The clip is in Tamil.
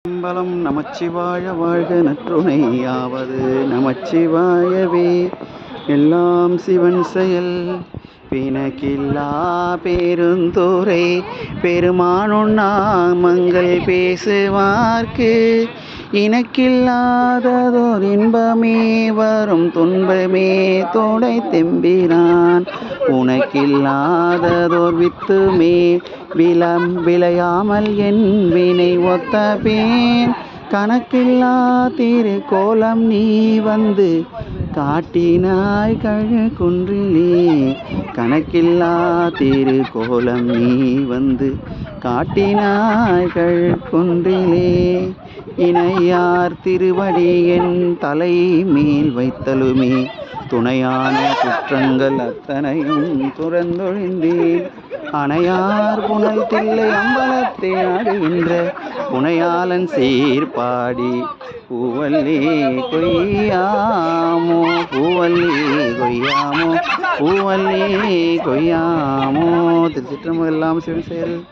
அம்பலம் நமச்சிவாய வாழ்க நற்றுணையாவது நமச்சிவாயவே. எல்லாம் சிவன் செயல் பிணக்கில்லா பெருந்துரை பெருமானுன் நாமங்கள் பேசுவார்க்கு இனக்கில்லாததோர் இன்பமே வரும் துன்பமே தோடை தெம்பிரான் உனக்கில்லாததோர் வித்துமே விளையாமல் என் வினை ஒத்த பேன் கணக்கில்லா திரு கோலம் நீ வந்து காட்டினாய் கழு குன்றிலே. கணக்கில்லா திரு கோலம் நீ வந்து காட்டினாய் கழு குன்றிலே. இணையார் திருவடி என் தலை மேல் வைத்தலுமே துணையான குற்றங்கள் அத்தனையும் துறந்தொழிந்தேன். அணையார் புனல் தில்லை அம்பலத்தை ஆடுகின்ற புனையாளன் சீர்பாடி பூவல்லே கொய்யாமோ பூவல்லே கொய்யாமோ பூவல்லே கொய்யாமோ. திருச்சிற்றம்பலம். எல்லாம் சிவன் செயல்.